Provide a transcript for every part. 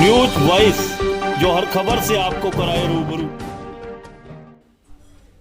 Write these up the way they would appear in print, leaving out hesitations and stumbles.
News voice, जो हर खबर से आपको कराए रूबरू।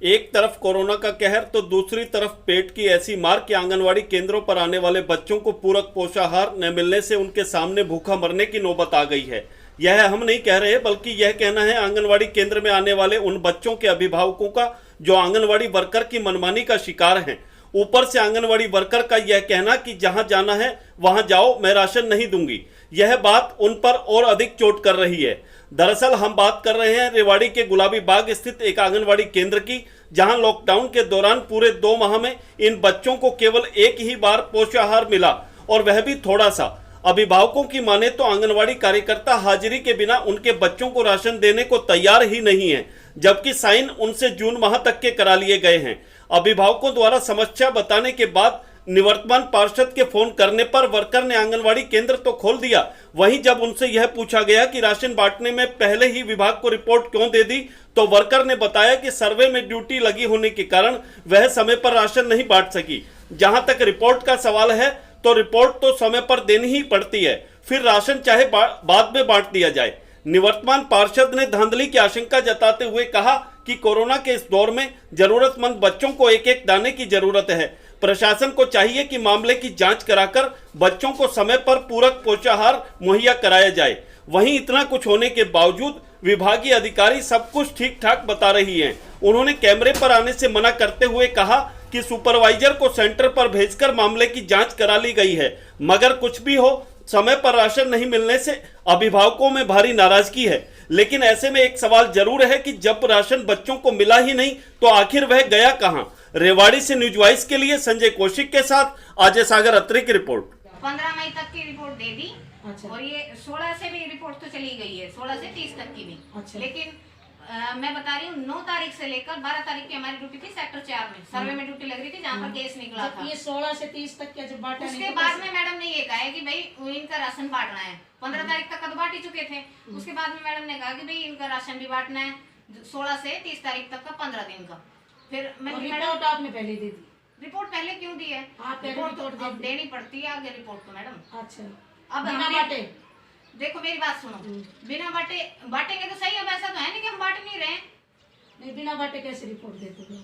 एक तरफ कोरोना का कहर तो दूसरी तरफ पेट की ऐसी मार कि आंगनवाड़ी केंद्रों पर आने वाले बच्चों को पूरक पोषाहार न मिलने से उनके सामने भूखा मरने की नौबत आ गई है। यह हम नहीं कह रहे, बल्कि यह कहना है आंगनवाड़ी केंद्र में आने वाले उन बच्चों के अभिभावकों का जो आंगनवाड़ी वर्कर की मनमानी का शिकार हैं। ऊपर से आंगनवाड़ी वर्कर का यह कहना कि जहां जाना है वहां जाओ, मैं राशन नहीं दूंगी। यह बात उन पर और अधिक चोट कर रही है। दरअसल हम बात कर रहे हैं रेवाड़ी के गुलाबी बाग स्थित एक आंगनवाड़ी केंद्र की, जहां लॉकडाउन के दौरान पूरे 2 माह में इन बच्चों को केवल एक ही बार पोषाहार मिला, और वह भी थोड़ा सा। अभिभावकों की माने तो आंगनवाड़ी कार्यकर्ता हाजिरी के बिना उनके बच्चों को राशन देने को तैयार ही नहीं है, जबकि साइन उनसे जून माह तक के करा लिए गए हैं। अभिभावकों द्वारा समस्या बताने के बाद निवर्तमान पार्षद के फोन करने पर वर्कर ने आंगनवाड़ी केंद्र तो खोल दिया, वहीं जब उनसे यह पूछा गया कि राशन बांटने में पहले ही विभाग को रिपोर्ट क्यों दे दी, तो वर्कर ने बताया कि सर्वे में ड्यूटी लगी होने के कारण वह समय पर राशन नहीं बांट सकी। जहां तक रिपोर्ट का सवाल है तो रिपोर्ट तो समय पर देनी ही पड़ती है, फिर राशन चाहे बाद में बांट दिया जाए। निवर्तमान पार्षद ने धांधली की आशंका जताते हुए कहा कि कोरोना के इस दौर में जरूरतमंद बच्चों को एक एक दाने की जरूरत है। प्रशासन को चाहिए कि मामले की जांच कराकर बच्चों को समय पर पूरक पोषाहार मुहैया कराया जाए। वहीं इतना कुछ होने के बावजूद विभागीय अधिकारी सब कुछ ठीक ठाक बता रही हैं। उन्होंने कैमरे पर आने से मना करते हुए कहा कि सुपरवाइजर को सेंटर पर भेजकर मामले की जांच करा ली गई है, मगर कुछ भी हो, समय पर राशन नहीं मिलने से अभिभावकों में भारी नाराजगी है। लेकिन ऐसे में एक सवाल जरूर है कि जब राशन बच्चों को मिला ही नहीं तो आखिर वह गया कहां। रेवाड़ी से न्यूज वॉइस के लिए संजय कौशिक के साथ अजय सागर अत्री की रिपोर्ट। 15 मई तक की रिपोर्ट दे दी। अच्छा। और ये 16 से भी रिपोर्ट तो चली गई है, 16 से 30 तक की भी। अच्छा। लेकिन मैं बता रही हूँ 9 तारीख से लेकर 12 तारीख की हमारी ड्यूटी थी सेक्टर 4 में, सर्वे में ड्यूटी लग रही थी, जहाँ पर केस निकला था। ये 16 से 30 तक क्या जब बांटा नहीं, उसके बाद में मैडम ने ये कहा है कि भाई इनका राशन बांटना है। 15 तारीख तक का तो बांट ही चुके थे। उसके बाद में मैडम ने कहा कि भाई इनका राशन भी बांटना है 16 से 30 तारीख तक का, 15 दिन का। फिर मैंने रिपोर्ट आपने पहले दे दी। रिपोर्ट पहले क्यों दी है? रिपोर्ट तो अब देनी पड़ती है आगे रिपोर्ट तो मैडम। अच्छा, अब बिना बांटे देखो मेरी बात सुनो, बिना बांटे बांटेंगे तो सही। अब ऐसा तो है नहीं कि हम बांट नहीं रहे। नहीं, बिना बांटे कैसे रिपोर्ट देते हो?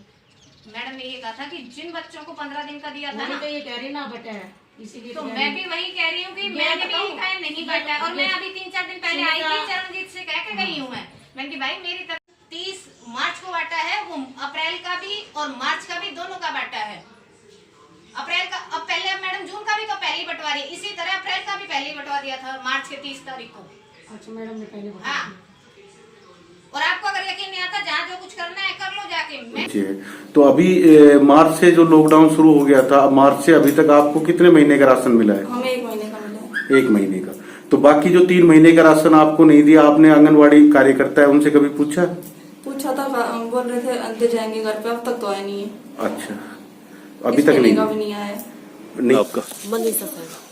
मैडम ने ये कहा था कि जिन बच्चों को 15 दिन का दिया था ना, तो ये कह रही ना बटा है, इसीलिए तो मैं भी वही कह रही हूँ कि मैंने भी लिखा है नहीं बटा है। और मैं अभी 3-4 दिन पहले आई थी, चरणजीत से कह के गई हूँ मैं कि भाई मेरी तरफ 30 मार्च को बांटा है, वो अप्रैल का भी और मार्च का भी दोनों का बांटा है। अप्रैल का अब पहले, अब मैडम जून का भी तो पहले ही बंटवा रही है, इसी तरह अप्रैल का भी पहले ही बंटवा दिया था मार्च के 30 तारीख को। अच्छा, मैडम ने पहले हाँ, और आपको अगर यकीन नहीं आता, जहाँ जो कुछ करना है कर लो जाके। तो अभी मार्च से जो लॉकडाउन शुरू हो गया था, मार्च से अभी तक आपको कितने महीने का राशन मिला है? हमें 1 महीने का मिला है। 1 महीने का। तो बाकी जो 3 महीने का राशन आपको नहीं दिया, आपने आंगनवाड़ी कार्यकर्ता है उनसे कभी पूछा था, बोल रहे थे दे जाएंगे घर पे, अब तक तो आया नहीं है। अच्छा, अभी तक नहीं आया नहीं। आपका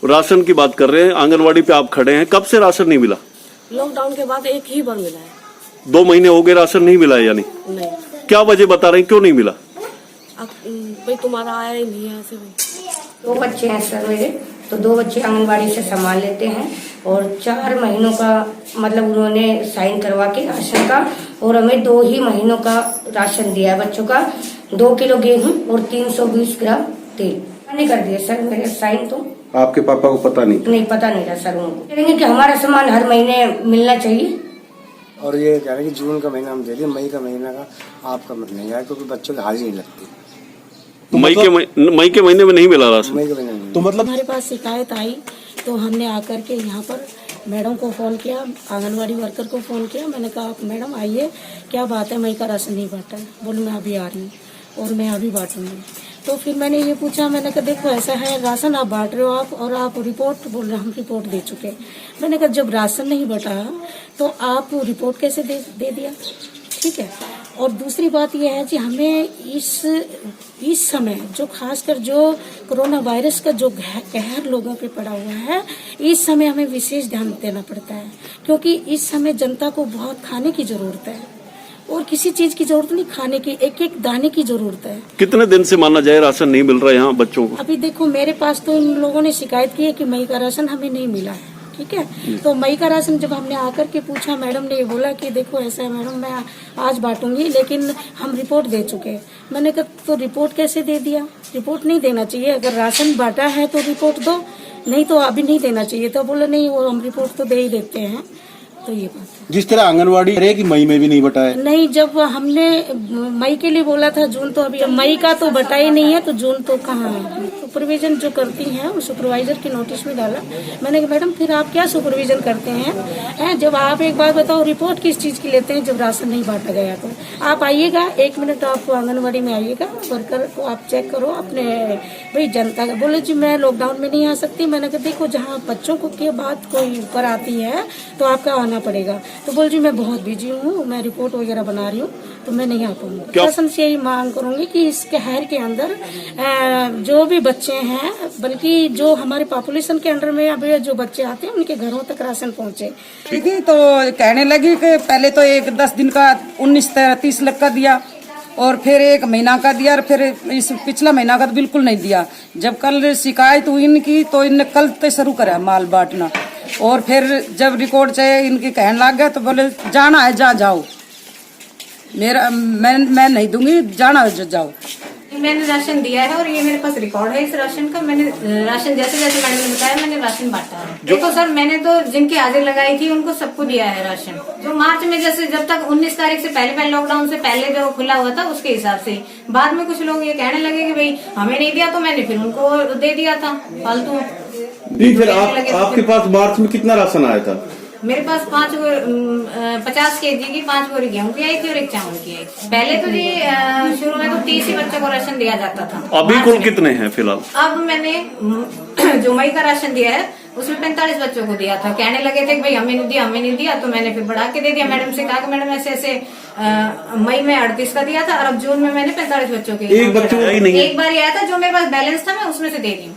राशन की बात कर रहे हैं, आंगनवाड़ी पे आप खड़े हैं, कब से राशन नहीं मिला? लॉकडाउन के बाद एक ही बार मिला है। 2 महीने हो गए राशन नहीं मिला है, यानी नहीं। क्या वजह बता रहे हैं क्यों नहीं मिला? भाई तुम्हारा आया ही नहीं है ऐसे भाई। 2 बच्चे हैं सर मेरे, तो 2 बच्चे आंगनबाड़ी से संभाल लेते हैं, और 4 महीनों का मतलब उन्होंने साइन करवा के राशन का, और हमें 2 ही महीनों का राशन दिया है बच्चों का। 2 किलो गेहूं और 320 ग्राम तेल नहीं कर दिए सर मेरे साइन। तो आपके पापा को पता नहीं पता नहीं था सर उनको। कहेंगे कि हमारा सामान हर महीने मिलना चाहिए। और ये कह रहे हैं कि जून का महीना हम दे दिए, मई का महीना का आपका मत नहीं आया, क्योंकि बच्चों की हाजिरी नहीं लगती। तो मई के महीने में नहीं मिला राशन? मई के महीने में। तो मतलब हमारे पास शिकायत आई तो हमने आकर के यहाँ पर मैडम को फोन किया, आंगनवाड़ी वर्कर को फोन किया। मैंने कहा मैडम आइए, क्या बात है, मई का राशन नहीं बांटा है। बोले मैं अभी आ रही हूँ और मैं अभी बांटूंगी। तो फिर मैंने ये पूछा, मैंने कहा देखो ऐसा है, राशन आप बांट रहे हो आप, और आप रिपोर्ट बोल रहे, हम रिपोर्ट दे चुके। मैंने कहा जब राशन नहीं बटा तो आप रिपोर्ट कैसे दे दिया? ठीक है। और दूसरी बात यह है कि हमें इस समय जो खासकर जो कोरोना वायरस का जो कहर लोगों पे पड़ा हुआ है, इस समय हमें विशेष ध्यान देना पड़ता है, क्योंकि इस समय जनता को बहुत खाने की जरूरत है, और किसी चीज की जरूरत नहीं, खाने की एक एक दाने की जरूरत है। कितने दिन से माना जाए राशन नहीं मिल रहा है यहाँ बच्चों को? अभी देखो मेरे पास तो इन लोगों ने शिकायत की है कि मई का राशन हमें नहीं मिला है। ठीक है। तो मई का राशन जब हमने आकर के पूछा, मैडम ने ये बोला कि देखो ऐसा है मैडम, मैं आज बांटूंगी लेकिन हम रिपोर्ट दे चुके हैं। मैंने कहा तो रिपोर्ट कैसे दे दिया? रिपोर्ट नहीं देना चाहिए, अगर राशन बांटा है तो रिपोर्ट दो, नहीं तो अभी नहीं देना चाहिए। तो बोला नहीं, वो हम रिपोर्ट तो दे ही देते हैं। तो ये बात है। जिस तरह आंगनवाड़ी है कि मई में भी नहीं बटा है? नहीं, जब हमने मई के लिए बोला था, जून तो अभी मई का तो बटा ही नहीं है, तो जून तो कहाँ है। सुपरविजन जो करती हैं वो सुपरवाइजर के नोटिस में डाला। मैंने कहा मैडम फिर आप क्या सुपरविजन करते हैं? जब आप एक बात बताओ, रिपोर्ट किस चीज की लेते हैं जब राशन नहीं बांटा गया? तो आप आइएगा 1 मिनट, आप आंगनबाड़ी में आइएगा, वर्कर को आप चेक करो अपने भाई जनता का। बोले जी मैं लॉकडाउन में नहीं आ सकती। मैंने कहा देखो जहाँ बच्चों को की बात कोई ऊपर आती है तो आपका आना पड़ेगा। तो बोल जी मैं बहुत बिजी हूँ, मैं रिपोर्ट वगैरह बना रही हूँ, तो मैं नहीं आ पाऊंगी। प्रशासन से यही मांग करूंगी कि इस शहर के अंदर जो भी बच्चे हैं, बल्कि जो हमारे पॉपुलेशन के अंडर में अभी जो बच्चे आते हैं उनके घरों तक राशन पहुंचे। दीदी तो कहने लगी कि पहले तो एक 10 दिन का 19-30 लाख का दिया, और फिर 1 महीना का दिया, और फिर इस पिछला महीना का तो बिल्कुल नहीं दिया। जब कल शिकायत हुई इनकी तो इनने कल से शुरू करा माल बांटना, और फिर जब रिकॉर्ड चाहिए इनके कहने लग गया तो बोले जाना है जाओ, मेरा मैं नहीं दूंगी, जाना है जाओ। मैंने राशन दिया है और ये मेरे पास रिकॉर्ड है इस राशन का। मैंने राशन जैसे जैसे मैडम ने बताया मैंने राशन बांटा है। देखो सर, मैंने तो जिनकी हाजिर लगाई थी उनको सबको दिया है राशन। जो मार्च में जैसे जब तक 19 तारीख से पहले लॉकडाउन से पहले जो खुला हुआ था उसके हिसाब से। बाद में कुछ लोग ये कहने लगे कि भाई हमें नहीं दिया, तो मैंने फिर उनको दे दिया था फालतू। नहीं, फिर आपके पास मार्च में कितना राशन आया था? मेरे पास 50 kg की 5 बोरी गेहूं की आई थी और 1 चावल की आई थी। पहले तो जी शुरू में तो 30 ही बच्चों को राशन दिया जाता था। अभी कुल कितने हैं फिलहाल? अब मैंने जो मई का राशन दिया है उसमें 45 बच्चों को दिया था। कहने लगे थे कि भाई हमें नहीं दिया, तो मैंने फिर बढ़ा के दे दिया। मैडम से कहा कि मैडम ऐसे मई में 38 का दिया था और अब जून में मैंने 45 बच्चों के एक बच्चों का ही नहीं है। एक बार आया था, जो मेरे पास बैलेंस था मैं उसमें से दे दी।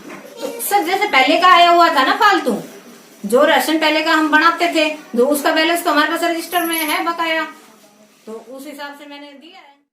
तो सर जैसे पहले का आया हुआ था ना फालतू, जो राशन पहले का हम बनाते थे, तो उसका बैलेंस तो हमारे पास रजिस्टर में है बकाया, तो उस हिसाब से मैंने दिया है।